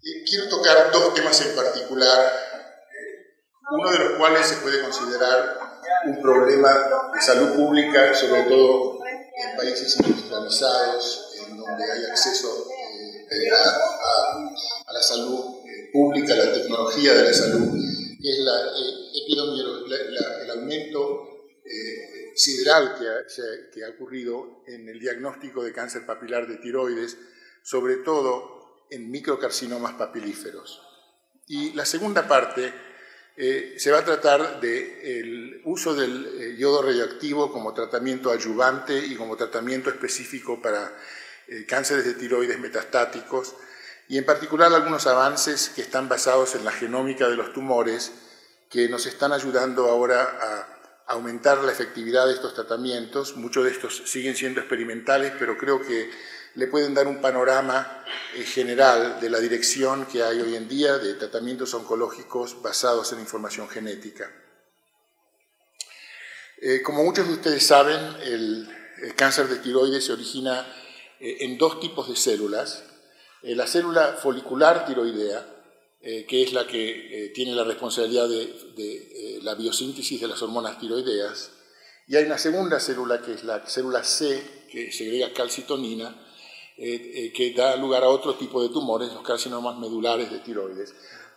Quiero tocar dos temas en particular, uno de los cuales se puede considerar un problema de salud pública, sobre todo en países industrializados, en donde hay acceso a la salud pública, a la tecnología de la salud, que es el aumento sideral que ha ocurrido en el diagnóstico de cáncer papilar de tiroides, sobre todo en microcarcinomas papilíferos. Y la segunda parte se va a tratar del uso del yodo radioactivo como tratamiento adyuvante y como tratamiento específico para cánceres de tiroides metastáticos, y en particular algunos avances que están basados en la genómica de los tumores que nos están ayudando ahora a aumentar la efectividad de estos tratamientos. Muchos de estos siguen siendo experimentales, pero creo que le pueden dar un panorama general de la dirección que hay hoy en día de tratamientos oncológicos basados en información genética. Como muchos de ustedes saben, el cáncer de tiroides se origina en dos tipos de células. La célula folicular tiroidea, que es la que tiene la responsabilidad de la biosíntesis de las hormonas tiroideas, y hay una segunda célula, que es la célula C, que segrega calcitonina, que da lugar a otro tipo de tumores, los carcinomas medulares de tiroides.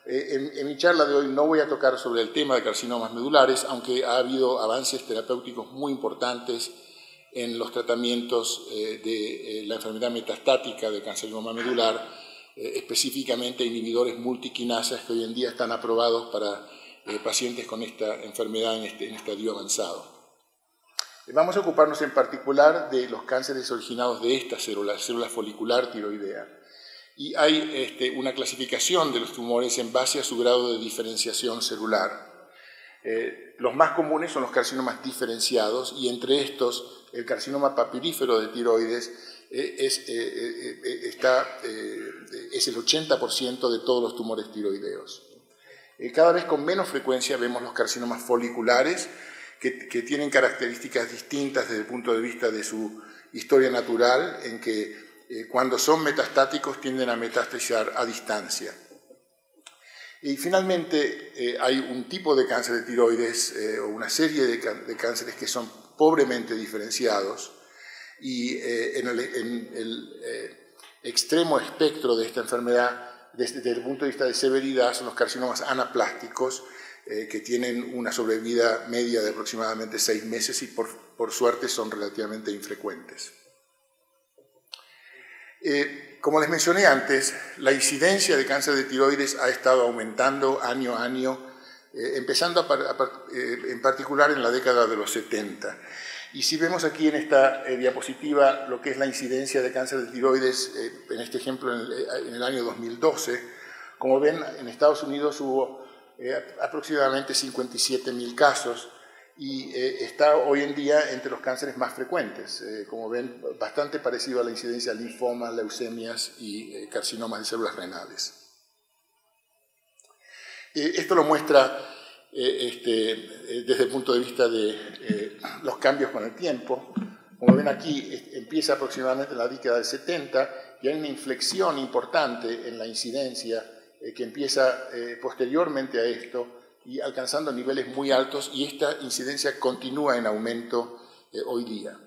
En mi charla de hoy no voy a tocar sobre el tema de carcinomas medulares, aunque ha habido avances terapéuticos muy importantes en los tratamientos de la enfermedad metastática del carcinoma medular, específicamente inhibidores multiquinasas que hoy en día están aprobados para pacientes con esta enfermedad en estadio avanzado. Vamos a ocuparnos en particular de los cánceres originados de esta célula folicular tiroidea. Y hay una clasificación de los tumores en base a su grado de diferenciación celular. Los más comunes son los carcinomas diferenciados, y entre estos el carcinoma papilífero de tiroides es el 80% de todos los tumores tiroideos. Cada vez con menos frecuencia vemos los carcinomas foliculares, que tienen características distintas desde el punto de vista de su historia natural, en que cuando son metastáticos tienden a metastasizar a distancia. Y finalmente hay un tipo de cáncer de tiroides o una serie de cánceres que son pobremente diferenciados, y en el extremo espectro de esta enfermedad, desde el punto de vista de severidad, son los carcinomas anaplásticos, que tienen una sobrevida media de aproximadamente 6 meses y por suerte son relativamente infrecuentes. Como les mencioné antes, la incidencia de cáncer de tiroides ha estado aumentando año a año, empezando en particular en la década de los 70. Y si vemos aquí en esta diapositiva lo que es la incidencia de cáncer de tiroides, en este ejemplo en el año 2012, como ven, en Estados Unidos hubo aproximadamente 57.000 casos, y está hoy en día entre los cánceres más frecuentes, como ven, bastante parecido a la incidencia de linfomas, leucemias y carcinomas de células renales. Esto lo muestra desde el punto de vista de los cambios con el tiempo. Como ven aquí, empieza aproximadamente en la década del 70 y hay una inflexión importante en la incidencia que empieza posteriormente a esto y alcanzando niveles muy altos, y esta incidencia continúa en aumento hoy día.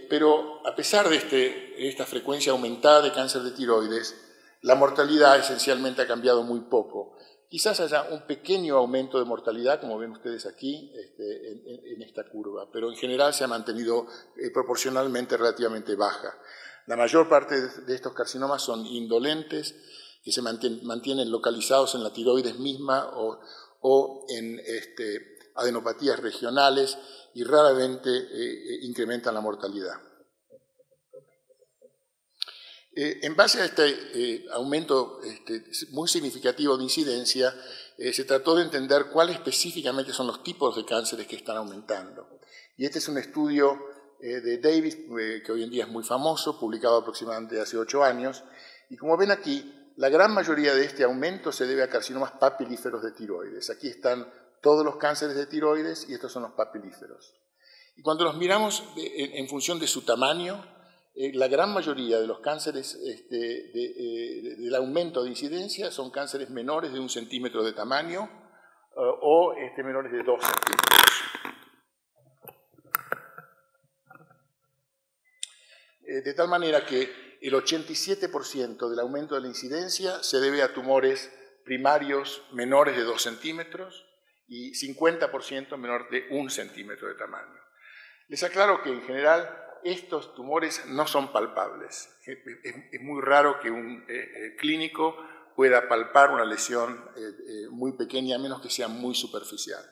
Pero a pesar de esta frecuencia aumentada de cáncer de tiroides, la mortalidad esencialmente ha cambiado muy poco. Quizás haya un pequeño aumento de mortalidad, como ven ustedes aquí en esta curva, pero en general se ha mantenido proporcionalmente relativamente baja. La mayor parte de estos carcinomas son indolentes, que se mantienen localizados en la tiroides misma o en adenopatías regionales, y raramente incrementan la mortalidad. En base a este aumento muy significativo de incidencia, se trató de entender cuáles específicamente son los tipos de cánceres que están aumentando. Y este es un estudio de Davis, que hoy en día es muy famoso, publicado aproximadamente hace 8 años, y como ven aquí, la gran mayoría de este aumento se debe a carcinomas papilíferos de tiroides. Aquí están todos los cánceres de tiroides y estos son los papilíferos. Y cuando los miramos en función de su tamaño, la gran mayoría de los cánceres del aumento de incidencia son cánceres menores de 1 centímetro de tamaño o menores de 2 centímetros. De tal manera que el 87% del aumento de la incidencia se debe a tumores primarios menores de 2 centímetros y 50% menor de 1 centímetro de tamaño. Les aclaro que en general estos tumores no son palpables. Es muy raro que un clínico pueda palpar una lesión muy pequeña, a menos que sea muy superficial.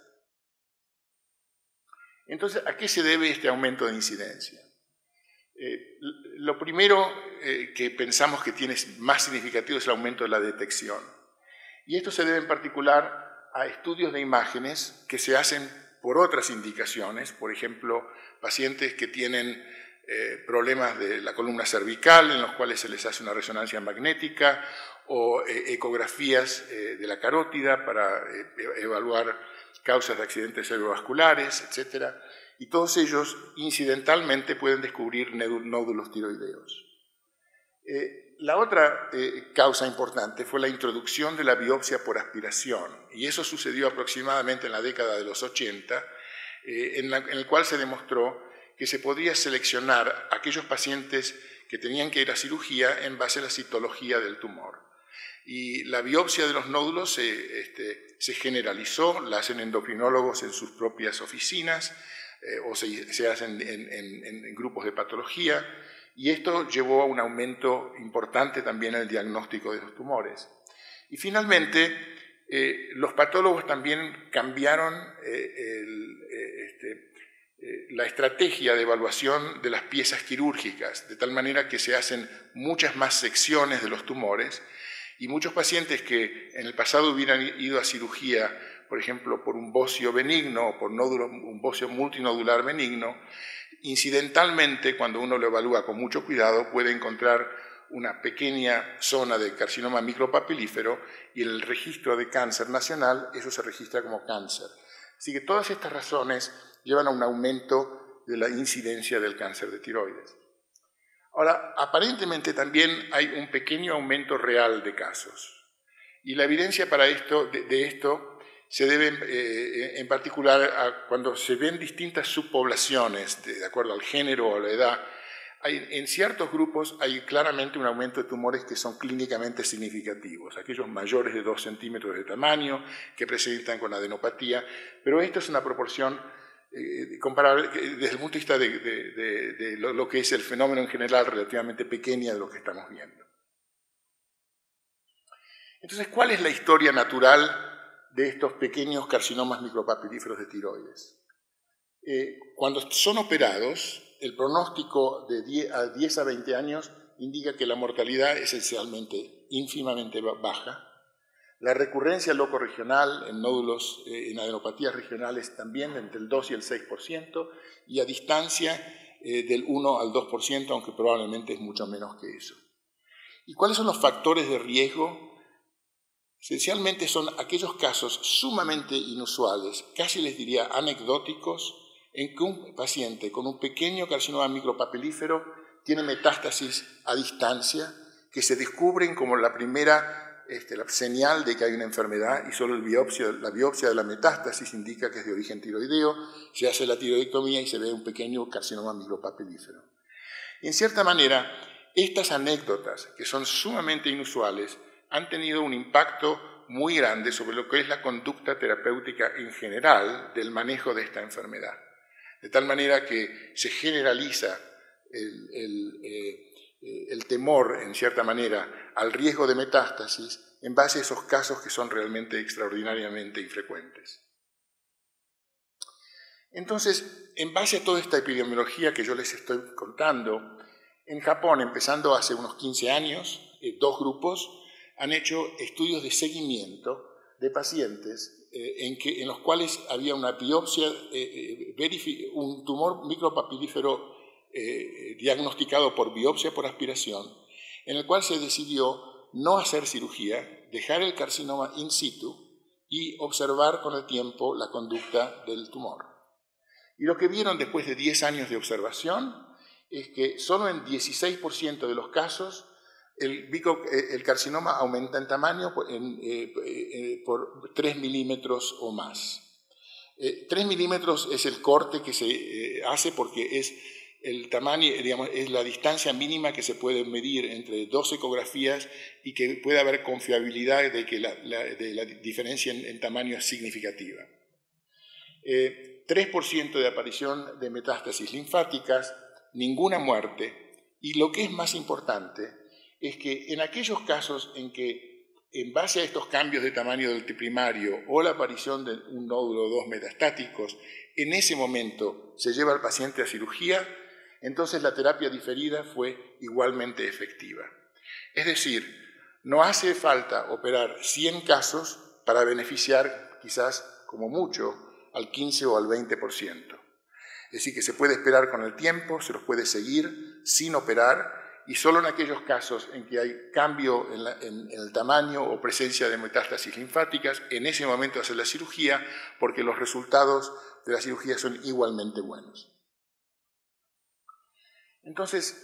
Entonces, ¿a qué se debe este aumento de incidencia? Lo primero que pensamos que tiene más significativo es el aumento de la detección. Y esto se debe en particular a estudios de imágenes que se hacen por otras indicaciones, por ejemplo, pacientes que tienen problemas de la columna cervical, en los cuales se les hace una resonancia magnética, o ecografías de la carótida para evaluar causas de accidentes cerebrovasculares, etc. Y todos ellos incidentalmente pueden descubrir nódulos tiroideos. La otra causa importante fue la introducción de la biopsia por aspiración, y eso sucedió aproximadamente en la década de los 80, en el cual se demostró que se podía seleccionar aquellos pacientes que tenían que ir a cirugía en base a la citología del tumor. Y la biopsia de los nódulos se generalizó, la hacen endocrinólogos en sus propias oficinas, o se hacen en grupos de patología, y esto llevó a un aumento importante también en el diagnóstico de los tumores. Y finalmente, los patólogos también cambiaron la estrategia de evaluación de las piezas quirúrgicas, de tal manera que se hacen muchas más secciones de los tumores, y muchos pacientes que en el pasado hubieran ido a cirugía, por ejemplo, por un bocio benigno o por un bocio multinodular benigno, incidentalmente, cuando uno lo evalúa con mucho cuidado, puede encontrar una pequeña zona de carcinoma micropapilífero y en el registro de cáncer nacional eso se registra como cáncer. Así que todas estas razones llevan a un aumento de la incidencia del cáncer de tiroides. Ahora, aparentemente también hay un pequeño aumento real de casos. Y la evidencia para esto se debe en particular a cuando se ven distintas subpoblaciones, de acuerdo al género o a la edad. En ciertos grupos hay claramente un aumento de tumores que son clínicamente significativos, aquellos mayores de 2 centímetros de tamaño, que presentan con adenopatía, pero esto es una proporción comparable desde el punto de vista de lo que es el fenómeno en general relativamente pequeña de lo que estamos viendo. Entonces, ¿cuál es la historia natural de estos pequeños carcinomas micropapilíferos de tiroides? Cuando son operados, el pronóstico de 10 a 20 años indica que la mortalidad es esencialmente ínfimamente baja. La recurrencia locorregional en nódulos, en adenopatías regionales también entre el 2 y el 6%, y a distancia del 1 al 2%, aunque probablemente es mucho menos que eso. ¿Y cuáles son los factores de riesgo? Esencialmente son aquellos casos sumamente inusuales, casi les diría anecdóticos, en que un paciente con un pequeño carcinoma micropapilífero tiene metástasis a distancia, que se descubren como la primera la señal de que hay una enfermedad, y solo la biopsia de la metástasis indica que es de origen tiroideo, se hace la tiroidectomía y se ve un pequeño carcinoma micropapilífero. En cierta manera, estas anécdotas, que son sumamente inusuales, han tenido un impacto muy grande sobre lo que es la conducta terapéutica en general del manejo de esta enfermedad. De tal manera que se generaliza el temor, en cierta manera, al riesgo de metástasis en base a esos casos que son realmente extraordinariamente infrecuentes. Entonces, en base a toda esta epidemiología que yo les estoy contando, en Japón, empezando hace unos 15 años, 2 grupos han hecho estudios de seguimiento de pacientes en los cuales había una biopsia, un tumor micropapilífero diagnosticado por biopsia por aspiración, en el cual se decidió no hacer cirugía, dejar el carcinoma in situ y observar con el tiempo la conducta del tumor. Y lo que vieron después de 10 años de observación es que solo en 16% de los casos el carcinoma aumenta en tamaño por 3 milímetros o más. 3 milímetros es el corte que se hace porque es el tamaño, digamos, es la distancia mínima que se puede medir entre 2 ecografías y que puede haber confiabilidad de que la diferencia en tamaño es significativa. 3% de aparición de metástasis linfáticas, ninguna muerte, y lo que es más importante es que en aquellos casos en que, en base a estos cambios de tamaño del primario o la aparición de un nódulo o 2 metastáticos, en ese momento se lleva al paciente a cirugía, entonces la terapia diferida fue igualmente efectiva. Es decir, no hace falta operar 100 casos para beneficiar quizás como mucho al 15 o al 20%. Es decir, que se puede esperar con el tiempo, se los puede seguir sin operar, y solo en aquellos casos en que hay cambio en el tamaño o presencia de metástasis linfáticas, en ese momento hacer la cirugía, porque los resultados de la cirugía son igualmente buenos. Entonces,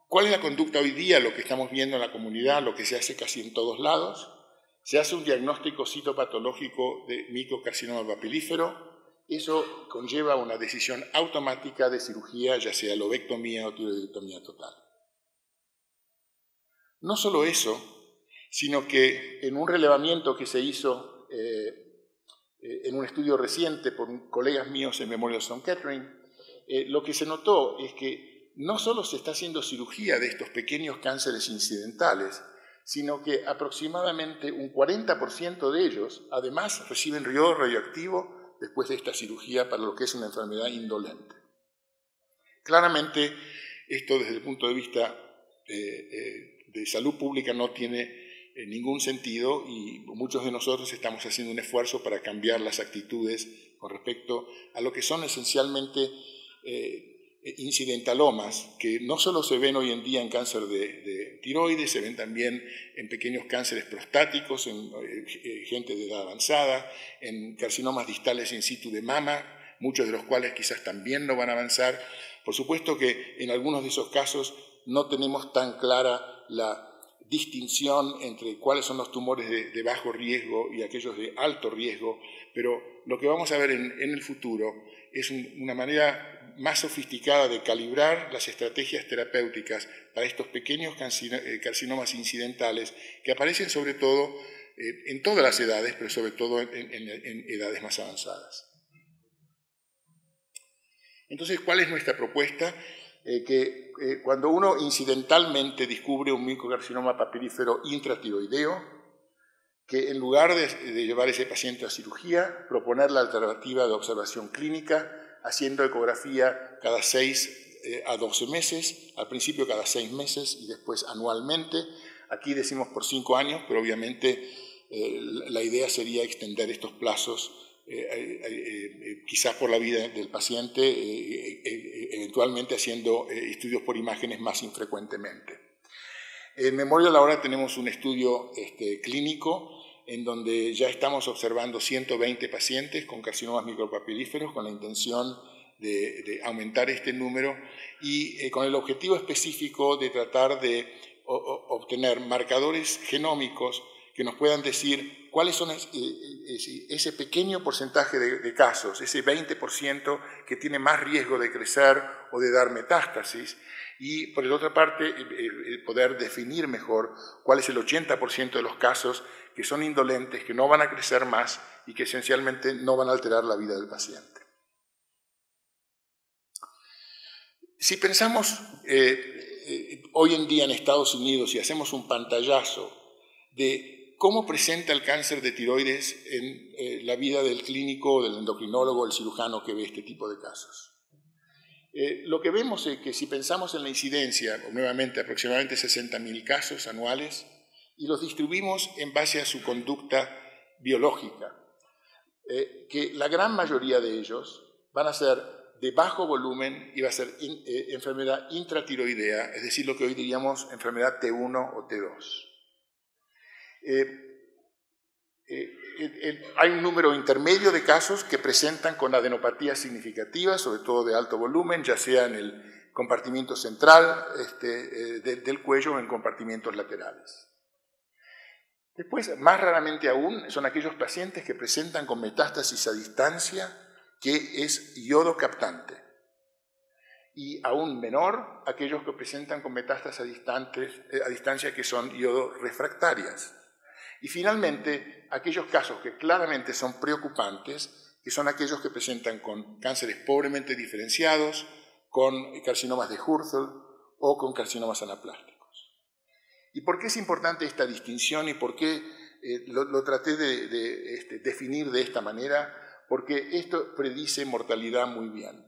¿cuál es la conducta hoy día? Lo que estamos viendo en la comunidad, lo que se hace casi en todos lados, se hace un diagnóstico citopatológico de microcarcinoma papilífero. Eso conlleva una decisión automática de cirugía, ya sea lobectomía o tiroidectomía total. No solo eso, sino que en un relevamiento que se hizo en un estudio reciente por colegas míos en Memorial Sloan Kettering, lo que se notó es que no solo se está haciendo cirugía de estos pequeños cánceres incidentales, sino que aproximadamente un 40% de ellos además reciben yodo radioactivo después de esta cirugía para lo que es una enfermedad indolente. Claramente, esto desde el punto de vista de salud pública no tiene ningún sentido y muchos de nosotros estamos haciendo un esfuerzo para cambiar las actitudes con respecto a lo que son esencialmente incidentalomas, que no solo se ven hoy en día en cáncer de tiroides, se ven también en pequeños cánceres prostáticos, en gente de edad avanzada, en carcinomas distales in situ de mama, muchos de los cuales quizás también no van a avanzar. Por supuesto que en algunos de esos casos no tenemos tan clara la distinción entre cuáles son los tumores de bajo riesgo y aquellos de alto riesgo, pero lo que vamos a ver en el futuro es una manera más sofisticada de calibrar las estrategias terapéuticas para estos pequeños carcinomas incidentales que aparecen sobre todo en todas las edades, pero sobre todo en edades más avanzadas. Entonces, ¿cuál es nuestra propuesta? Cuando uno incidentalmente descubre un microcarcinoma papilífero intratiroideo, que en lugar de llevar a ese paciente a cirugía, proponer la alternativa de observación clínica, haciendo ecografía cada 6 a 12 meses, al principio cada 6 meses y después anualmente. Aquí decimos por 5 años, pero obviamente la idea sería extender estos plazos quizás por la vida del paciente, eventualmente haciendo estudios por imágenes más infrecuentemente. En Memorial ahora tenemos un estudio clínico en donde ya estamos observando 120 pacientes con carcinomas micropapilíferos con la intención de aumentar este número y con el objetivo específico de tratar de obtener marcadores genómicos que nos puedan decir cuáles son ese pequeño porcentaje de casos, ese 20% que tiene más riesgo de crecer o de dar metástasis, y por la otra parte poder definir mejor cuál es el 80% de los casos que son indolentes, que no van a crecer más y que esencialmente no van a alterar la vida del paciente. Si pensamos hoy en día en Estados Unidos y hacemos un pantallazo de cómo presenta el cáncer de tiroides en la vida del clínico, del endocrinólogo, del cirujano que ve este tipo de casos. Lo que vemos es que si pensamos en la incidencia, nuevamente aproximadamente 60.000 casos anuales, y los distribuimos en base a su conducta biológica, que la gran mayoría de ellos van a ser de bajo volumen y va a ser enfermedad intratiroidea, es decir, lo que hoy diríamos enfermedad T1 o T2. Hay un número intermedio de casos que presentan con adenopatía significativa, sobre todo de alto volumen, ya sea en el compartimiento central del cuello o en compartimientos laterales. Después, más raramente aún, son aquellos pacientes que presentan con metástasis a distancia, que es yodo captante. Y aún menor, aquellos que presentan con metástasis a distancia, que son yodo refractarias. Y finalmente, aquellos casos que claramente son preocupantes, que son aquellos que presentan con cánceres pobremente diferenciados, con carcinomas de Hürthl o con carcinomas anaplásticos. ¿Y por qué es importante esta distinción y por qué lo traté de definir de esta manera? Porque esto predice mortalidad muy bien.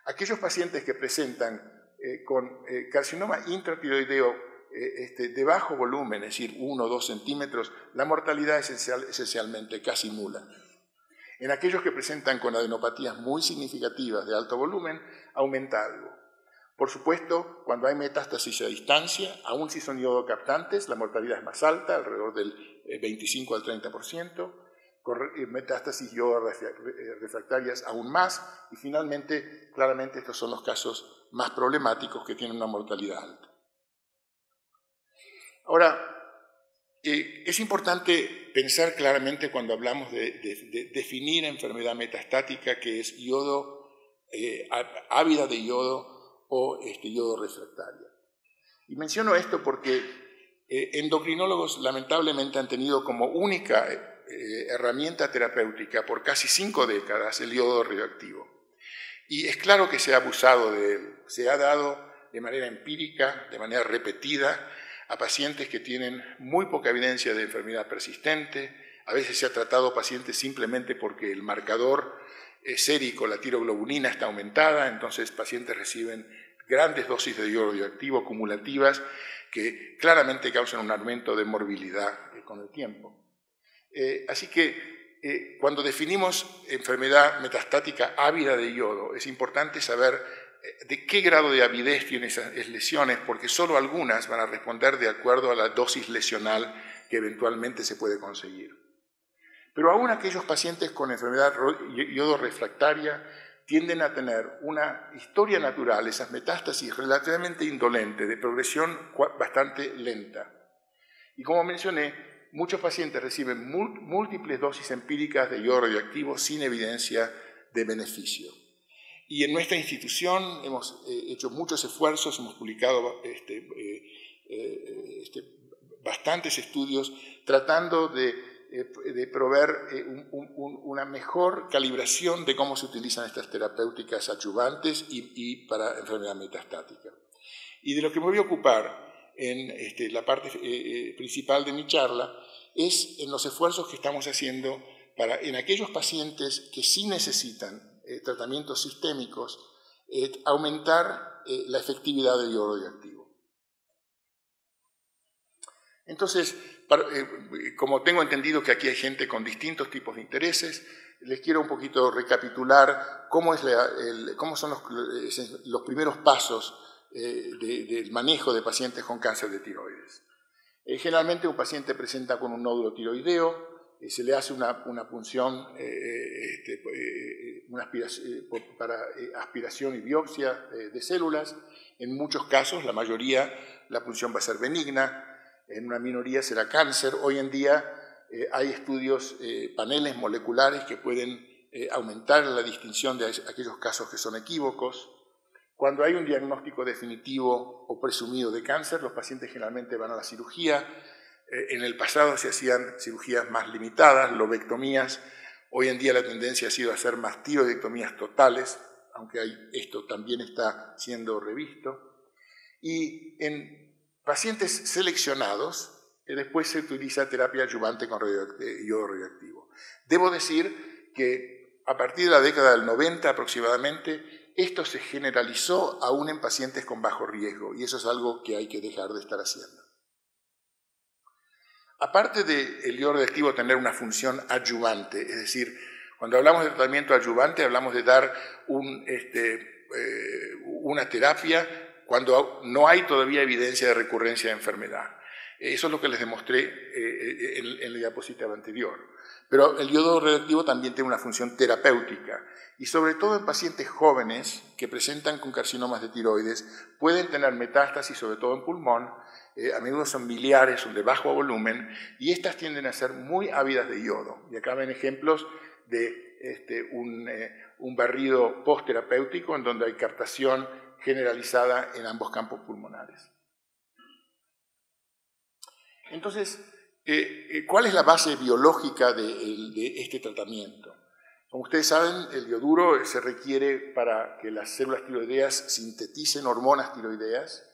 Aquellos pacientes que presentan con carcinoma intratiroideo de bajo volumen, es decir, 1 o 2 centímetros, la mortalidad es esencialmente casi nula. En aquellos que presentan con adenopatías muy significativas de alto volumen, aumenta algo. Por supuesto, cuando hay metástasis a distancia, aun si son yodo captantes, la mortalidad es más alta, alrededor del 25 al 30%, con metástasis yodo refractarias aún más, y finalmente, claramente, estos son los casos más problemáticos que tienen una mortalidad alta. Ahora, es importante pensar claramente cuando hablamos de definir enfermedad metastática, que es yodo, ávida de yodo o yodo refractaria. Y menciono esto porque endocrinólogos lamentablemente han tenido como única herramienta terapéutica por casi 5 décadas el yodo radioactivo. Y es claro que se ha abusado de él, se ha dado de manera empírica, de manera repetida, a pacientes que tienen muy poca evidencia de enfermedad persistente. A veces se ha tratado pacientes simplemente porque el marcador sérico, la tiroglobulina, está aumentada, entonces pacientes reciben grandes dosis de yodo radioactivo acumulativas que claramente causan un aumento de morbilidad con el tiempo. Así que cuando definimos enfermedad metastática ávida de yodo, es importante saber de qué grado de avidez tienen esas lesiones, porque solo algunas van a responder de acuerdo a la dosis lesional que eventualmente se puede conseguir. Pero aún aquellos pacientes con enfermedad yodo refractaria tienden a tener una historia natural, esas metástasis relativamente indolente, de progresión bastante lenta. Y como mencioné, muchos pacientes reciben múltiples dosis empíricas de yodo radioactivo sin evidencia de beneficio. Y en nuestra institución hemos hecho muchos esfuerzos, hemos publicado bastantes estudios tratando de proveer una mejor calibración de cómo se utilizan estas terapéuticas adyuvantes y para enfermedad metastática. Y de lo que me voy a ocupar en la parte principal de mi charla es en los esfuerzos que estamos haciendo en aquellos pacientes que sí necesitan tratamientos sistémicos, aumentar la efectividad del yodo radioactivo. Entonces, como tengo entendido que aquí hay gente con distintos tipos de intereses, les quiero un poquito recapitular cómo son los primeros pasos del manejo de pacientes con cáncer de tiroides. Generalmente un paciente presenta con un nódulo tiroideo, se le hace una punción para aspiración y biopsia de células. En muchos casos, la mayoría, la punción va a ser benigna, en una minoría será cáncer. Hoy en día hay estudios, paneles moleculares que pueden aumentar la distinción de aquellos casos que son equívocos. Cuando hay un diagnóstico definitivo o presumido de cáncer, los pacientes generalmente van a la cirugía. En el pasado se hacían cirugías más limitadas, lobectomías. Hoy en día la tendencia ha sido a hacer más tiroidectomías totales, aunque esto también está siendo revisto. Y en pacientes seleccionados, después se utiliza terapia adyuvante con yodo radioactivo. Debo decir que a partir de la década del 90 aproximadamente, esto se generalizó aún en pacientes con bajo riesgo, y eso es algo que hay que dejar de estar haciendo. Aparte del yodo radioactivo tener una función adyuvante, es decir, cuando hablamos de tratamiento adyuvante hablamos de dar una terapia cuando no hay todavía evidencia de recurrencia de enfermedad. Eso es lo que les demostré en la diapositiva anterior. Pero el yodo radioactivo también tiene una función terapéutica y sobre todo en pacientes jóvenes que presentan con carcinomas de tiroides pueden tener metástasis, sobre todo en pulmón, a menudo son biliares, son de bajo volumen y estas tienden a ser muy ávidas de yodo. Y acá ven ejemplos de un barrido postterapéutico en donde hay captación generalizada en ambos campos pulmonares. Entonces, ¿cuál es la base biológica de este tratamiento? Como ustedes saben, el yoduro se requiere para que las células tiroideas sinteticen hormonas tiroideas.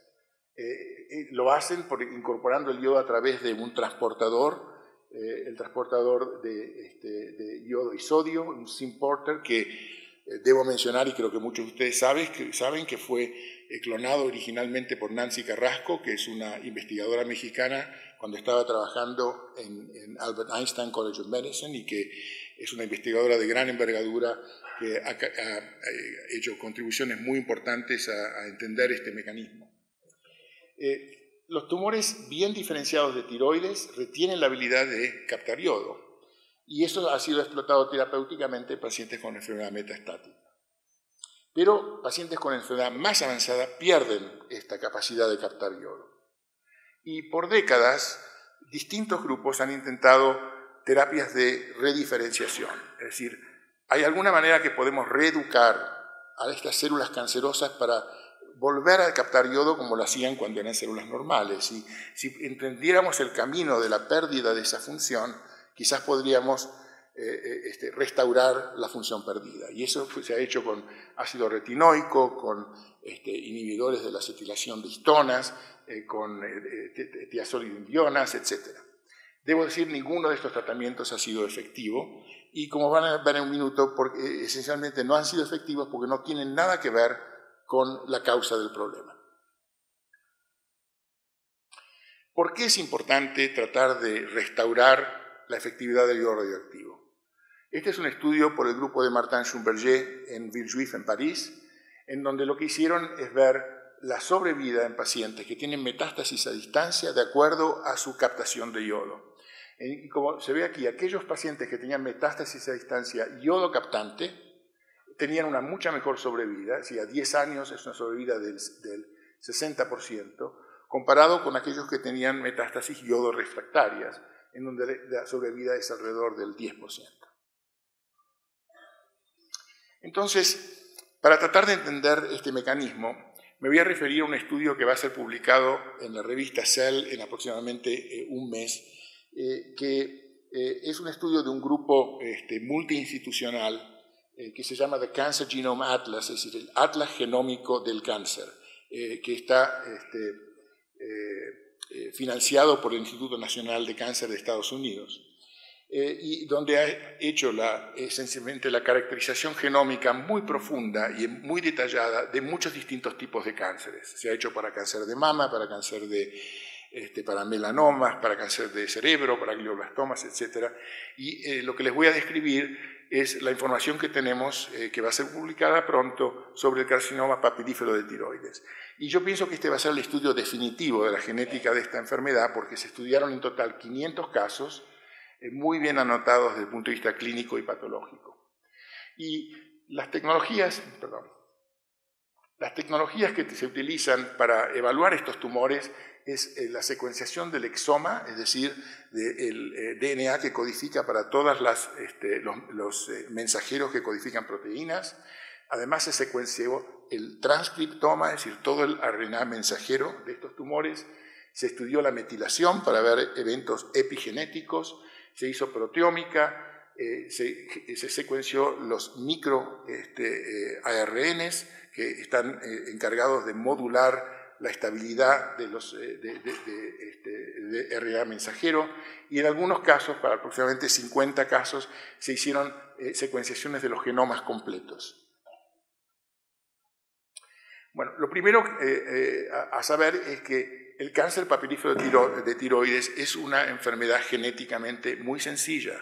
Lo hacen incorporando el yodo a través de un transportador, el transportador de yodo y sodio, un Symporter, que debo mencionar, y creo que muchos de ustedes saben que fue clonado originalmente por Nancy Carrasco, que es una investigadora mexicana cuando estaba trabajando en Albert Einstein College of Medicine y que es una investigadora de gran envergadura que ha hecho contribuciones muy importantes a entender este mecanismo. Los tumores bien diferenciados de tiroides retienen la habilidad de captar yodo y eso ha sido explotado terapéuticamente en pacientes con enfermedad metastática. Pero pacientes con enfermedad más avanzada pierden esta capacidad de captar yodo. Y por décadas, distintos grupos han intentado terapias de rediferenciación. Es decir, ¿hay alguna manera que podemos reeducar a estas células cancerosas para volver a captar yodo como lo hacían cuando eran células normales? Y si entendiéramos el camino de la pérdida de esa función, quizás podríamos restaurar la función perdida. Y eso se ha hecho con ácido retinoico, con inhibidores de la acetilación de histonas, con tiazolidindionas, etc. Debo decir, ninguno de estos tratamientos ha sido efectivo y como van a ver en un minuto, esencialmente no han sido efectivos porque no tienen nada que ver con la causa del problema. ¿Por qué es importante tratar de restaurar la efectividad del yodo radioactivo? Este es un estudio por el grupo de Martin Schumberger en Villejuif, en París, en donde lo que hicieron es ver la sobrevida en pacientes que tienen metástasis a distancia de acuerdo a su captación de yodo. Y como se ve aquí, aquellos pacientes que tenían metástasis a distancia yodo captante tenían una mucha mejor sobrevida, si a 10 años es una sobrevida del 60%, comparado con aquellos que tenían metástasis yodo refractarias, en donde la sobrevida es alrededor del 10%. Entonces, para tratar de entender este mecanismo, me voy a referir a un estudio que va a ser publicado en la revista Cell en aproximadamente un mes, que es un estudio de un grupo multiinstitucional que se llama The Cancer Genome Atlas, es decir, el Atlas Genómico del Cáncer, que está financiado por el Instituto Nacional de Cáncer de Estados Unidos. Y donde ha hecho esencialmente la caracterización genómica muy profunda y muy detallada de muchos distintos tipos de cánceres. Se ha hecho para cáncer de mama, para cáncer para melanomas, para cáncer de cerebro, para glioblastomas, etc. Y lo que les voy a describir es la información que tenemos, que va a ser publicada pronto, sobre el carcinoma papilífero de tiroides. Y yo pienso que este va a ser el estudio definitivo de la genética de esta enfermedad, porque se estudiaron en total 500 casos, muy bien anotados desde el punto de vista clínico y patológico. Y las tecnologías que se utilizan para evaluar estos tumores es la secuenciación del exoma, es decir, del DNA que codifica para todos los mensajeros que codifican proteínas. Además se secuenció el transcriptoma, es decir, todo el RNA mensajero de estos tumores. Se estudió la metilación para ver eventos epigenéticos. Se hizo proteómica, se secuenció los micro ARNs que están encargados de modular la estabilidad de RNA mensajero, y en algunos casos, para aproximadamente 50 casos, se hicieron secuenciaciones de los genomas completos. Bueno, lo primero a saber es que el cáncer papilífero de tiroides es una enfermedad genéticamente muy sencilla.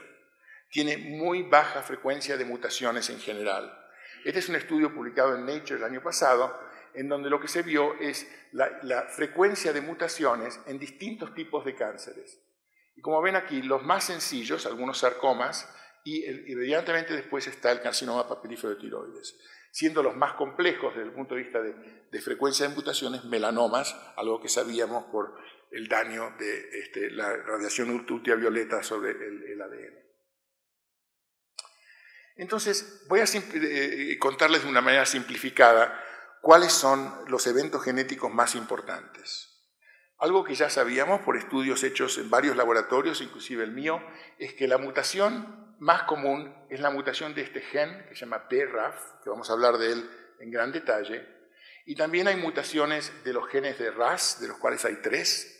Tiene muy baja frecuencia de mutaciones en general. Este es un estudio publicado en Nature el año pasado, en donde lo que se vio es la frecuencia de mutaciones en distintos tipos de cánceres. Y como ven aquí, los más sencillos, algunos sarcomas, y inmediatamente después está el carcinoma papilífero de tiroides, siendo los más complejos desde el punto de vista de frecuencia de mutaciones, melanomas, algo que sabíamos por el daño de la radiación ultravioleta sobre el ADN. Entonces, voy a contarles de una manera simplificada cuáles son los eventos genéticos más importantes. Algo que ya sabíamos por estudios hechos en varios laboratorios, inclusive el mío, es que la mutación más común es la mutación de este gen, que se llama BRAF, que vamos a hablar de él en gran detalle, y también hay mutaciones de los genes de RAS, de los cuales hay 3,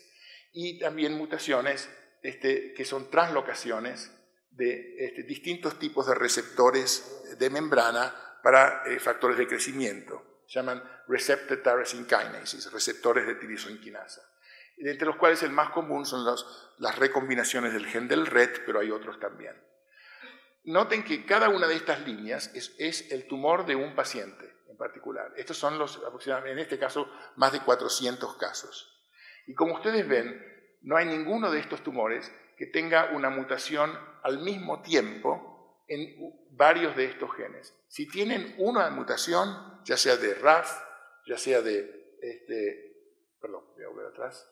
y también mutaciones que son translocaciones de distintos tipos de receptores de membrana para factores de crecimiento. Se llaman receptor tyrosine kinases, receptores de tirisoinquinasa, entre los cuales el más común son las recombinaciones del gen del RET, pero hay otros también. Noten que cada una de estas líneas es el tumor de un paciente en particular. Estos son aproximadamente, en este caso, más de 400 casos. Y como ustedes ven, no hay ninguno de estos tumores que tenga una mutación al mismo tiempo en varios de estos genes. Si tienen una mutación, ya sea de RAF, ya sea voy a volver atrás,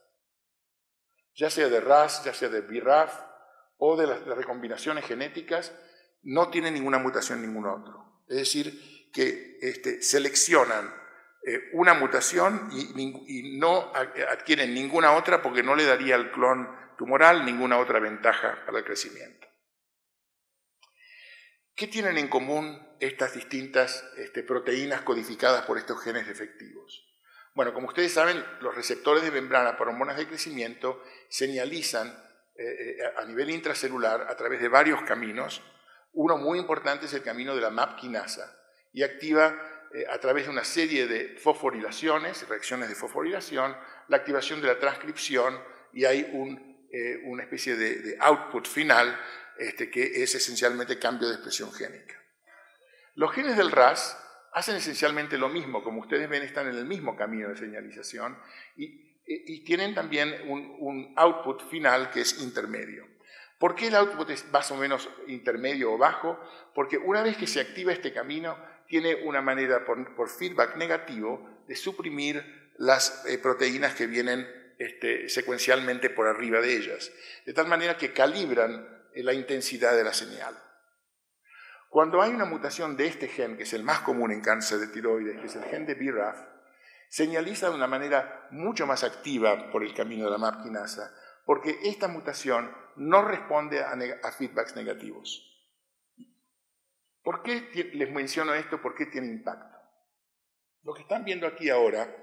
ya sea de RAS, ya sea de BRAF o de las recombinaciones genéticas, no tienen ninguna mutación en ningún otro. Es decir, que seleccionan una mutación y no adquieren ninguna otra porque no le daría al clon tumoral ninguna otra ventaja para el crecimiento. ¿Qué tienen en común estas distintas proteínas codificadas por estos genes efectivos? Bueno, como ustedes saben, los receptores de membrana para hormonas de crecimiento señalizan a nivel intracelular a través de varios caminos. Uno muy importante es el camino de la MAP quinasa y activa a través de una serie de fosforilaciones, reacciones de fosforilación, la activación de la transcripción y hay una especie de output final que es esencialmente cambio de expresión génica. Los genes del RAS hacen esencialmente lo mismo, como ustedes ven están en el mismo camino de señalización y tienen también un output final que es intermedio. ¿Por qué el output es más o menos intermedio o bajo? Porque una vez que se activa este camino, tiene una manera por feedback negativo de suprimir las proteínas que vienen secuencialmente por arriba de ellas, de tal manera que calibran la intensidad de la señal. Cuando hay una mutación de este gen, que es el más común en cáncer de tiroides, que es el gen de BRAF, señaliza de una manera mucho más activa por el camino de la MAP quinasa, porque esta mutación no responde a feedbacks negativos. ¿Por qué les menciono esto? ¿Por qué tiene impacto? Lo que están viendo aquí ahora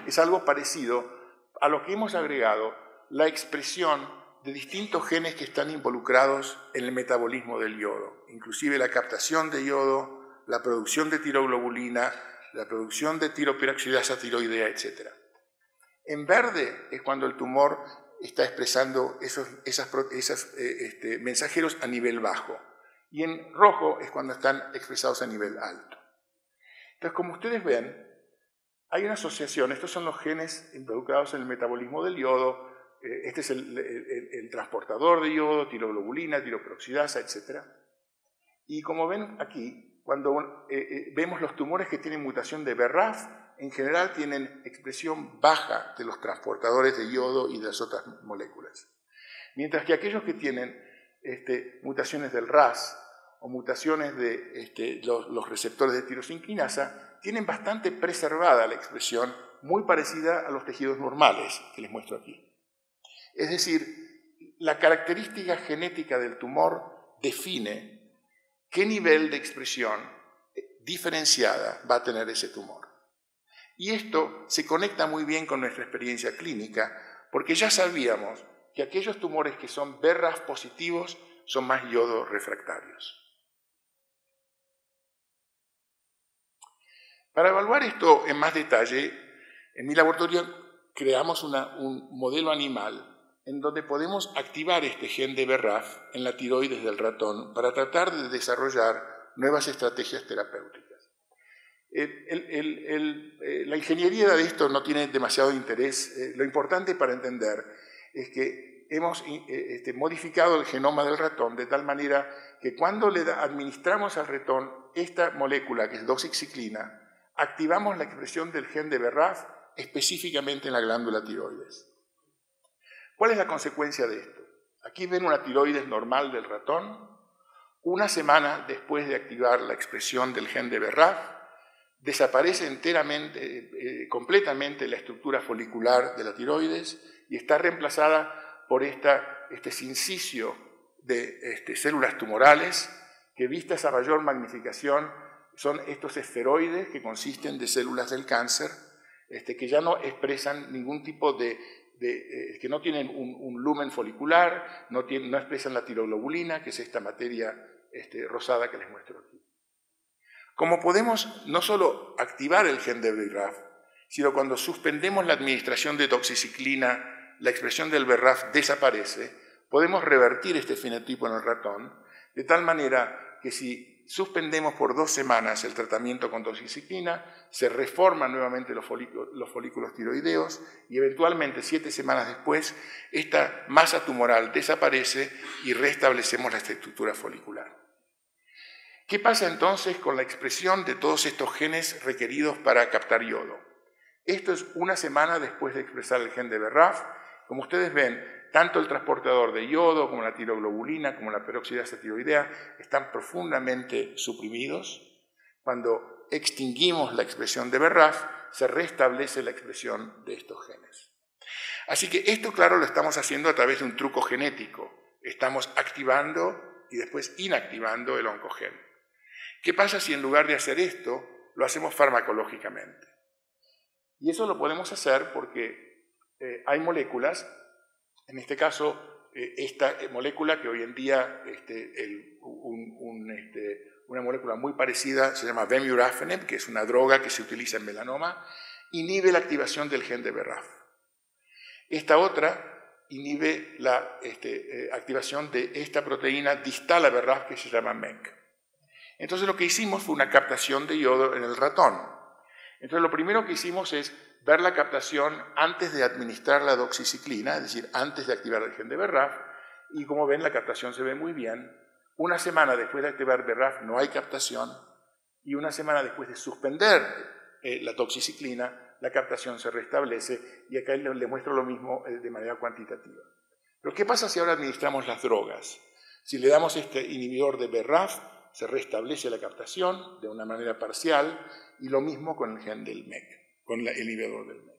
es algo parecido a lo que hemos agregado la expresión de distintos genes que están involucrados en el metabolismo del yodo, inclusive la captación de yodo, la producción de tiroglobulina, la producción de tiroperoxidasa tiroidea, etc. En verde es cuando el tumor está expresando esos mensajeros a nivel bajo y en rojo es cuando están expresados a nivel alto. Entonces, como ustedes ven, hay una asociación. Estos son los genes involucrados en el metabolismo del yodo. Este es el transportador de yodo, tiroglobulina, tiroperoxidasa, etc. Y como ven aquí, cuando vemos los tumores que tienen mutación de BRAF, en general tienen expresión baja de los transportadores de yodo y de las otras moléculas. Mientras que aquellos que tienen mutaciones del RAS o mutaciones de los receptores de tirosinclinasa tienen bastante preservada la expresión, muy parecida a los tejidos normales que les muestro aquí. Es decir, la característica genética del tumor define qué nivel de expresión diferenciada va a tener ese tumor. Y esto se conecta muy bien con nuestra experiencia clínica, porque ya sabíamos que aquellos tumores que son BRAF positivos son más yodo refractarios. Para evaluar esto en más detalle, en mi laboratorio creamos un modelo animal en donde podemos activar este gen de BRAF en la tiroides del ratón para tratar de desarrollar nuevas estrategias terapéuticas. La ingeniería de esto no tiene demasiado interés. Lo importante para entender es que hemos modificado el genoma del ratón de tal manera que cuando administramos al ratón esta molécula, que es doxiciclina, activamos la expresión del gen de BRAF específicamente en la glándula tiroides. ¿Cuál es la consecuencia de esto? Aquí ven una tiroides normal del ratón. Una semana después de activar la expresión del gen de BRAF, desaparece enteramente, completamente la estructura folicular de la tiroides y está reemplazada por este sincicio de células tumorales que, vistas a mayor magnificación, son estos esferoides que consisten de células del cáncer que ya no expresan ningún tipo que no tienen un lumen folicular, no expresan la tiroglobulina, que es esta materia rosada que les muestro aquí. Como podemos no solo activar el gen de BRAF, sino cuando suspendemos la administración de doxiciclina, la expresión del BRAF desaparece, podemos revertir este fenotipo en el ratón, de tal manera que si suspendemos por 2 semanas el tratamiento con doxiciclina, se reforman nuevamente los folículos tiroideos y eventualmente 7 semanas después esta masa tumoral desaparece y restablecemos la estructura folicular. ¿Qué pasa entonces con la expresión de todos estos genes requeridos para captar yodo? Esto es 1 semana después de expresar el gen de BRAF. Como ustedes ven, tanto el transportador de yodo como la tiroglobulina como la peroxidasa tiroidea están profundamente suprimidos. Cuando extinguimos la expresión de BRAF, se restablece la expresión de estos genes. Así que esto, claro, lo estamos haciendo a través de un truco genético. Estamos activando y después inactivando el oncogen. ¿Qué pasa si en lugar de hacer esto, lo hacemos farmacológicamente? Y eso lo podemos hacer porque hay moléculas. En este caso, esta molécula que hoy en día, una molécula muy parecida, se llama Vemurafenib, que es una droga que se utiliza en melanoma, inhibe la activación del gen de BRAF. Esta otra inhibe la activación de esta proteína distal a BRAF que se llama MEK. Entonces lo que hicimos fue una captación de yodo en el ratón. Entonces lo primero que hicimos es ver la captación antes de administrar la doxiciclina, es decir, antes de activar el gen de BRAF, y como ven la captación se ve muy bien. 1 semana después de activar BRAF no hay captación, y 1 semana después de suspender la doxiciclina, la captación se restablece, y acá les muestro lo mismo de manera cuantitativa. Pero ¿qué pasa si ahora administramos las drogas? Si le damos este inhibidor de BRAF, se restablece la captación de una manera parcial, y lo mismo con el gen del MEK, con el inhibidor del MEK.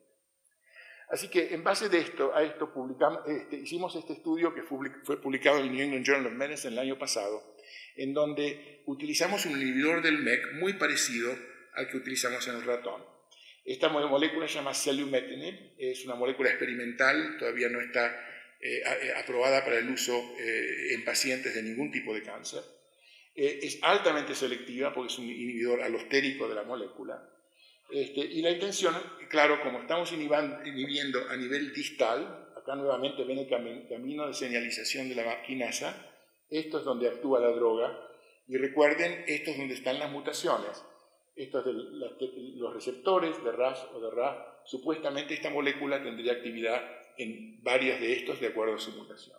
Así que en base de esto, hicimos este estudio que fue publicado en el New England Journal of Medicine el año pasado, en donde utilizamos un inhibidor del MEK muy parecido al que utilizamos en el ratón. Esta molécula se llama selumetinib, es una molécula experimental, todavía no está aprobada para el uso en pacientes de ningún tipo de cáncer. Es altamente selectiva porque es un inhibidor alostérico de la molécula. Y la intención, claro, como estamos inhibiendo a nivel distal, acá nuevamente ven el camino de señalización de la quinasa, esto es donde actúa la droga, y recuerden, esto es donde están las mutaciones. Estos los receptores de RAS o de RAF, supuestamente esta molécula tendría actividad en varias de estos de acuerdo a su mutación.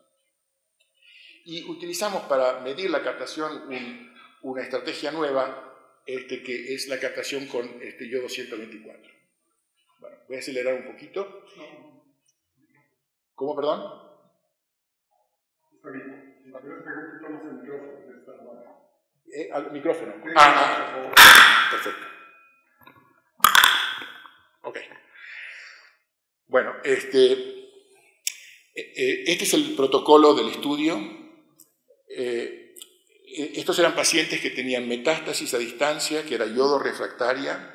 Y utilizamos para medir la captación una estrategia nueva, que es la captación con yodo 124. Bueno, voy a acelerar un poquito. ¿Cómo, perdón? Al micrófono. Perfecto. Ok. Bueno, este es el protocolo del estudio. Estos eran pacientes que tenían metástasis a distancia, que era yodo refractaria.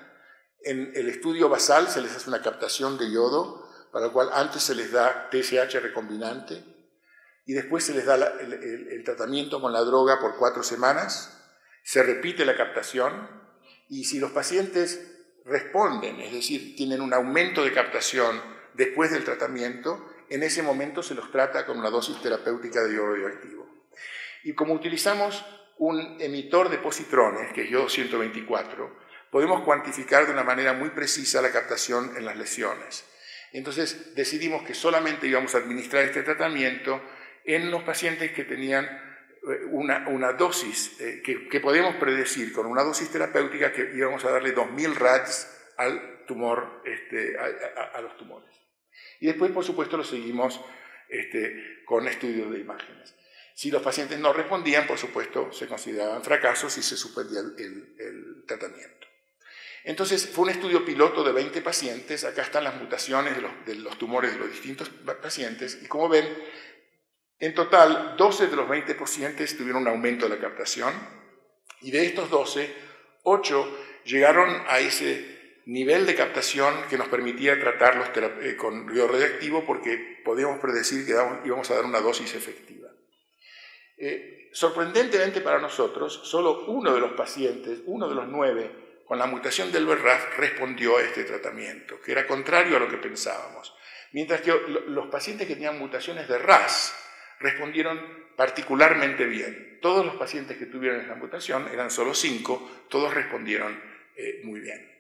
En el estudio basal se les hace una captación de yodo, para lo cual antes se les da TSH recombinante y después se les da el tratamiento con la droga por 4 semanas. Se repite la captación y si los pacientes responden, es decir, tienen un aumento de captación después del tratamiento, en ese momento se los trata con una dosis terapéutica de yodo radioactivo. Y como utilizamos un emitor de positrones, que es yodo 124, podemos cuantificar de una manera muy precisa la captación en las lesiones. Entonces decidimos que solamente íbamos a administrar este tratamiento en los pacientes que tenían una dosis que podemos predecir con una dosis terapéutica que íbamos a darle 2000 rads al tumor, a los tumores. Y después, por supuesto, lo seguimos con estudios de imágenes. Si los pacientes no respondían, por supuesto, se consideraban fracasos y se suspendía el tratamiento. Entonces, fue un estudio piloto de 20 pacientes. Acá están las mutaciones de los tumores de los distintos pacientes. Y como ven, en total, 12 de los 20 pacientes tuvieron un aumento de la captación. Y de estos 12, 8 llegaron a ese nivel de captación que nos permitía tratarlos con radioactivo porque podíamos predecir que íbamos a dar una dosis efectiva. Sorprendentemente para nosotros, solo uno de los pacientes, uno de los 9, con la mutación del BRAF respondió a este tratamiento, que era contrario a lo que pensábamos. Mientras que los pacientes que tenían mutaciones de RAS respondieron particularmente bien. Todos los pacientes que tuvieron esa mutación, eran solo 5, todos respondieron muy bien.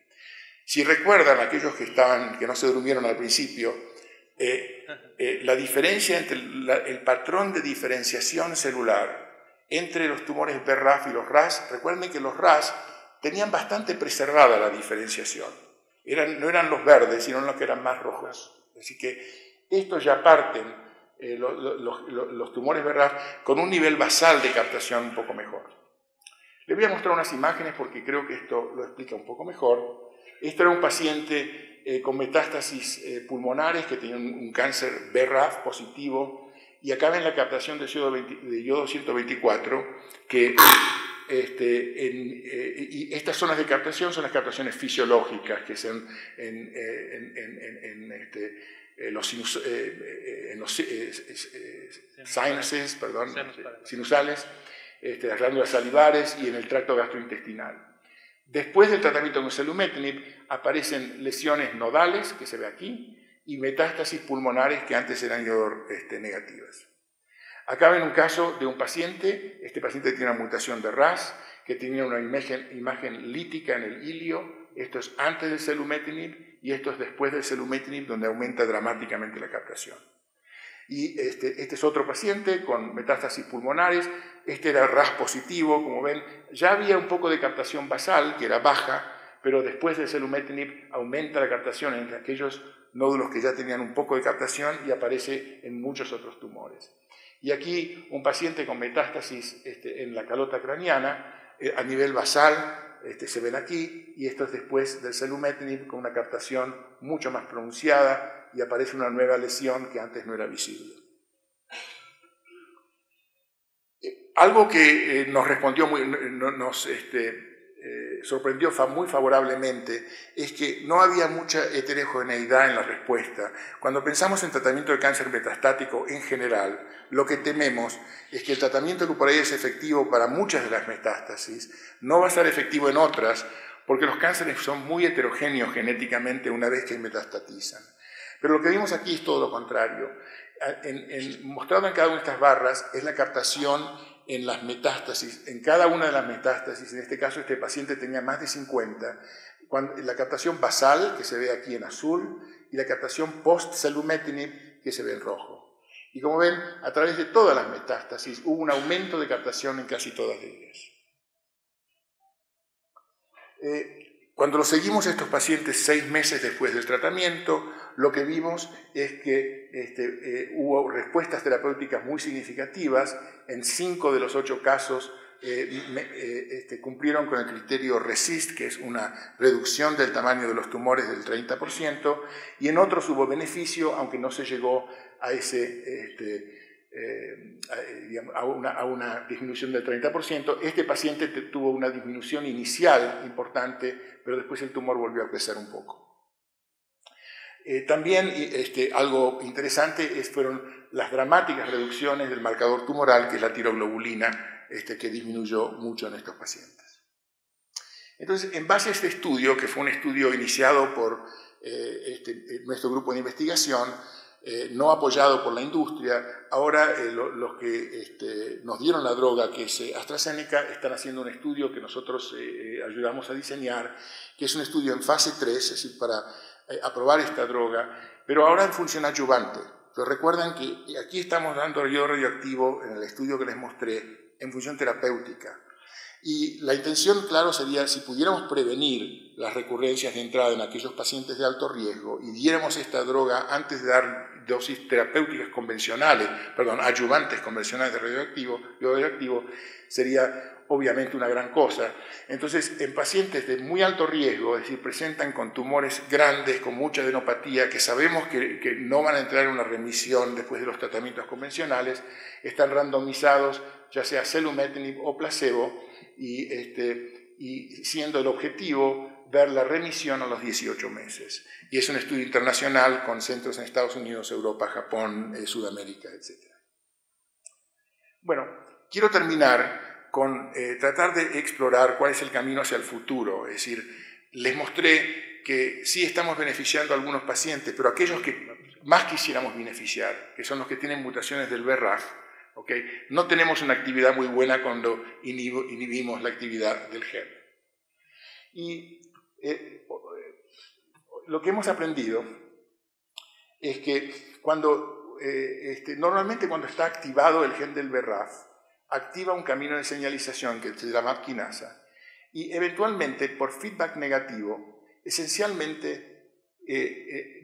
Si recuerdan, aquellos que no se durmieron al principio, la diferencia entre el patrón de diferenciación celular entre los tumores BRAF y los RAS, recuerden que los RAS tenían bastante preservada la diferenciación. No eran los verdes, sino los que eran más rojos. Así que estos ya parten, los tumores BRAF, con un nivel basal de captación un poco mejor. Les voy a mostrar unas imágenes porque creo que esto lo explica un poco mejor. Esto era un paciente con metástasis pulmonares que tenía un cáncer BRAF positivo, y acá ven la captación de yodo 124, que y estas zonas de captación son las captaciones fisiológicas, que son en los sinusales, las glándulas salivares y en el tracto gastrointestinal. Después del tratamiento con selumetinib aparecen lesiones nodales, que se ve aquí, y metástasis pulmonares que antes eran negativas. Acá ven un caso de un paciente. Este paciente tiene una mutación de RAS, que tenía una imagen lítica en el ilio. Esto es antes del selumetinib y esto es después del selumetinib, donde aumenta dramáticamente la captación. Y este es otro paciente con metástasis pulmonares. Este era RAS positivo, como ven. Ya había un poco de captación basal, que era baja, pero después del selumetinib aumenta la captación en aquellos nódulos que ya tenían un poco de captación y aparece en muchos otros tumores. Y aquí un paciente con metástasis en la calota craneana, a nivel basal, se ven aquí, y esto es después del selumetinib con una captación mucho más pronunciada y aparece una nueva lesión que antes no era visible. Algo que nos respondió, sorprendió muy favorablemente, es que no había mucha heterogeneidad en la respuesta. Cuando pensamos en tratamiento de cáncer metastático en general, lo que tememos es que el tratamiento que por ahí es efectivo para muchas de las metástasis no va a ser efectivo en otras, porque los cánceres son muy heterogéneos genéticamente una vez que metastatizan. Pero lo que vimos aquí es todo lo contrario. Mostrado en cada una de estas barras es la captación en las metástasis, en cada una de las metástasis. En este caso, este paciente tenía más de 50. La captación basal, que se ve aquí en azul, y la captación post-selumetinib, que se ve en rojo. Y como ven, a través de todas las metástasis hubo un aumento de captación en casi todas de ellas. Cuando los seguimos a estos pacientes 6 meses después del tratamiento, lo que vimos es que hubo respuestas terapéuticas muy significativas. En 5 de los 8 casos cumplieron con el criterio RECIST, que es una reducción del tamaño de los tumores del 30%, y en otros hubo beneficio, aunque no se llegó a a una disminución del 30%. Este paciente tuvo una disminución inicial importante, pero después el tumor volvió a crecer un poco. También algo interesante fueron las dramáticas reducciones del marcador tumoral, que es la tiroglobulina, que disminuyó mucho en estos pacientes. Entonces, en base a este estudio, que fue un estudio iniciado por nuestro grupo de investigación, no apoyado por la industria. Ahora los que nos dieron la droga, que es AstraZeneca, están haciendo un estudio que nosotros ayudamos a diseñar, que es un estudio en fase 3, es decir, para aprobar esta droga, pero ahora en función adyuvante. Pero recuerdan que aquí estamos dando yodo radioactivo en el estudio que les mostré en función terapéutica. Y la intención, claro, sería si pudiéramos prevenir las recurrencias de entrada en aquellos pacientes de alto riesgo y diéramos esta droga antes de dar dosis terapéuticas convencionales, perdón, adyuvantes convencionales de yodo radioactivo, sería obviamente una gran cosa. Entonces, en pacientes de muy alto riesgo, es decir, presentan con tumores grandes, con mucha adenopatía, que sabemos que no van a entrar en una remisión después de los tratamientos convencionales, están randomizados, ya sea selumetinib o placebo, y siendo el objetivo ver la remisión a los 18 meses. Y es un estudio internacional con centros en Estados Unidos, Europa, Japón, Sudamérica, etc. Bueno, quiero terminar con tratar de explorar cuál es el camino hacia el futuro. Es decir, les mostré que sí estamos beneficiando a algunos pacientes, pero aquellos que más quisiéramos beneficiar, que son los que tienen mutaciones del BRAF, ¿okay? No tenemos una actividad muy buena cuando inhibimos la actividad del gen. Y lo que hemos aprendido es que normalmente cuando está activado el gen del BRAF, activa un camino de señalización que se llama quinasa, y eventualmente por feedback negativo, esencialmente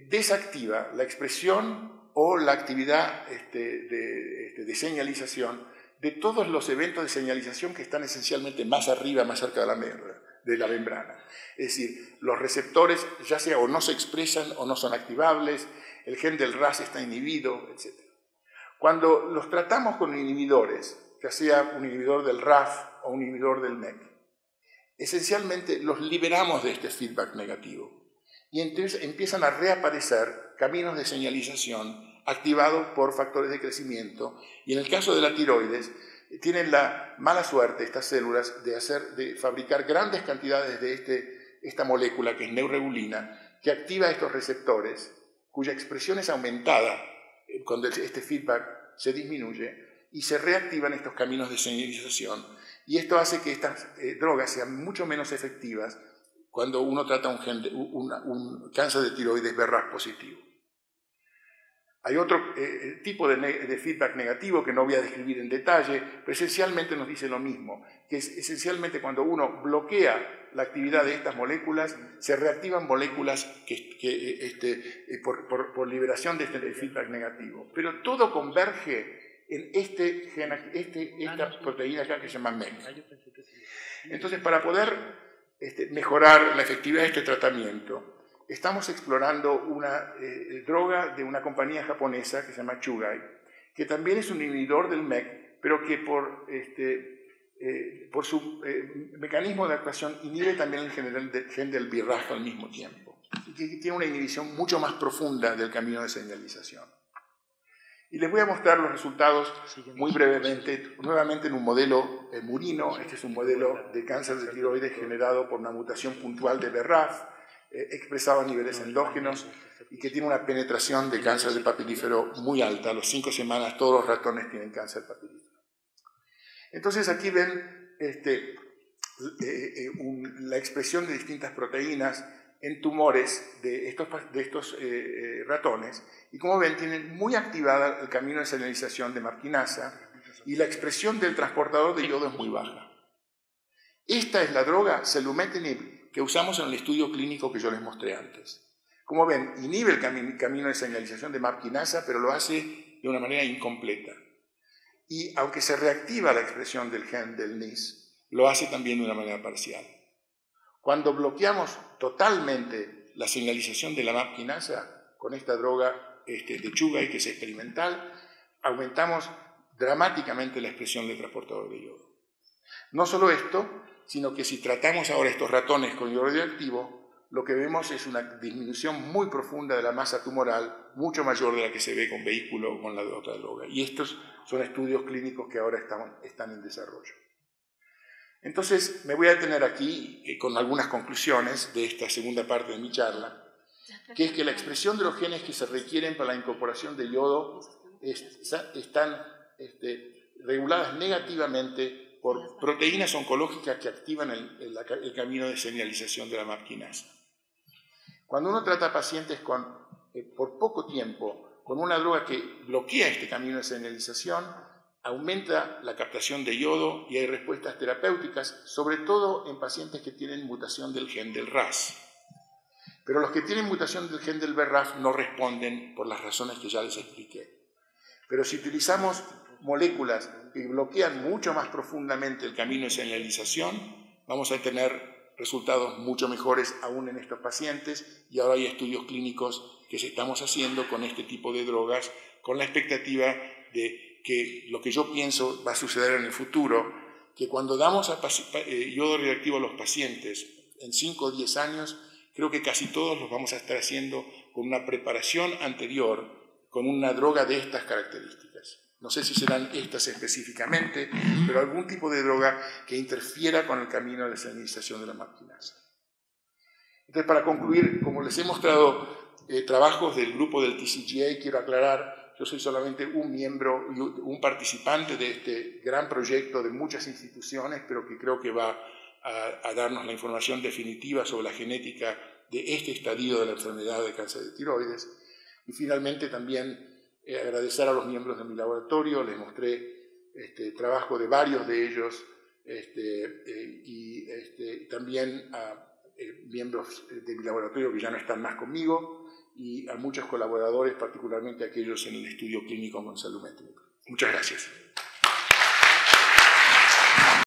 desactiva la expresión o la actividad de señalización de todos los eventos de señalización que están esencialmente más arriba, más cerca de la membrana. Es decir, los receptores ya sea o no se expresan o no son activables, el gen del RAS está inhibido, etc. Cuando los tratamos con inhibidores, ya sea un inhibidor del RAF o un inhibidor del MEK, esencialmente los liberamos de este feedback negativo y entonces empiezan a reaparecer caminos de señalización activados por factores de crecimiento, y en el caso de la tiroides tienen la mala suerte estas células de fabricar grandes cantidades de esta molécula que es neuregulina, que activa estos receptores cuya expresión es aumentada cuando este feedback se disminuye, y se reactivan estos caminos de señalización, y esto hace que estas drogas sean mucho menos efectivas cuando uno trata un cáncer de tiroides BRAF positivo. Hay otro tipo de feedback negativo que no voy a describir en detalle, pero esencialmente nos dice lo mismo, que es esencialmente cuando uno bloquea la actividad de estas moléculas, se reactivan moléculas por liberación de este feedback negativo. Pero todo converge en esta proteína acá que se llama MEK. Entonces, para poder mejorar la efectividad de este tratamiento, estamos explorando una droga de una compañía japonesa que se llama Chugai, que también es un inhibidor del MEK, pero que por su mecanismo de actuación inhibe también el gen del BRAF al mismo tiempo, y que tiene una inhibición mucho más profunda del camino de señalización. Y les voy a mostrar los resultados muy brevemente, nuevamente en un modelo murino. Este es un modelo de cáncer de tiroides generado por una mutación puntual de BRAF, expresado a niveles endógenos y que tiene una penetración de cáncer de papilífero muy alta. A las 5 semanas todos los ratones tienen cáncer papilífero. Entonces aquí ven la expresión de distintas proteínas en tumores de estos ratones, y como ven tienen muy activada el camino de señalización de marquinasa, y la expresión del transportador de yodo es muy baja. Esta es la droga selumetinib que usamos en el estudio clínico que yo les mostré antes. Como ven, inhibe el camino de señalización de marquinasa, pero lo hace de una manera incompleta. Y aunque se reactiva la expresión del gen del NIS, lo hace también de una manera parcial. Cuando bloqueamos totalmente la señalización de la MAP quinasa con esta droga de Chugai, que es experimental, aumentamos dramáticamente la expresión del transportador de yodo. No solo esto, sino que si tratamos ahora estos ratones con yodo radioactivo, lo que vemos es una disminución muy profunda de la masa tumoral, mucho mayor de la que se ve con vehículo o con la otra droga. Y estos son estudios clínicos que ahora están en desarrollo. Entonces, me voy a detener aquí con algunas conclusiones de esta segunda parte de mi charla. que es que la expresión de los genes que se requieren para la incorporación de yodo están reguladas negativamente por proteínas oncológicas que activan el camino de señalización de la MAP-quinasa. Cuando uno trata a pacientes por poco tiempo con una droga que bloquea este camino de señalización, aumenta la captación de yodo y hay respuestas terapéuticas, sobre todo en pacientes que tienen mutación del gen del RAS. Pero los que tienen mutación del gen del BRAF no responden por las razones que ya les expliqué. Pero si utilizamos moléculas que bloquean mucho más profundamente el camino de señalización, vamos a tener resultados mucho mejores aún en estos pacientes, y ahora hay estudios clínicos que estamos haciendo con este tipo de drogas, con la expectativa de que lo que yo pienso va a suceder en el futuro, que cuando damos yodo radioactivo a los pacientes en 5 o 10 años, creo que casi todos los vamos a estar haciendo con una preparación anterior, con una droga de estas características. No sé si serán estas específicamente, pero algún tipo de droga que interfiera con el camino de señalización de la MAP-quinasa. Entonces, para concluir, como les he mostrado trabajos del grupo del TCGA, quiero aclarar, yo soy solamente un miembro y un participante de este gran proyecto de muchas instituciones, pero que creo que va a darnos la información definitiva sobre la genética de este estadio de la enfermedad de cáncer de tiroides. Y finalmente también agradecer a los miembros de mi laboratorio, les mostré trabajo de varios de ellos y también a miembros de mi laboratorio que ya no están más conmigo y a muchos colaboradores, particularmente aquellos en el estudio clínico con salud métrica. Muchas gracias.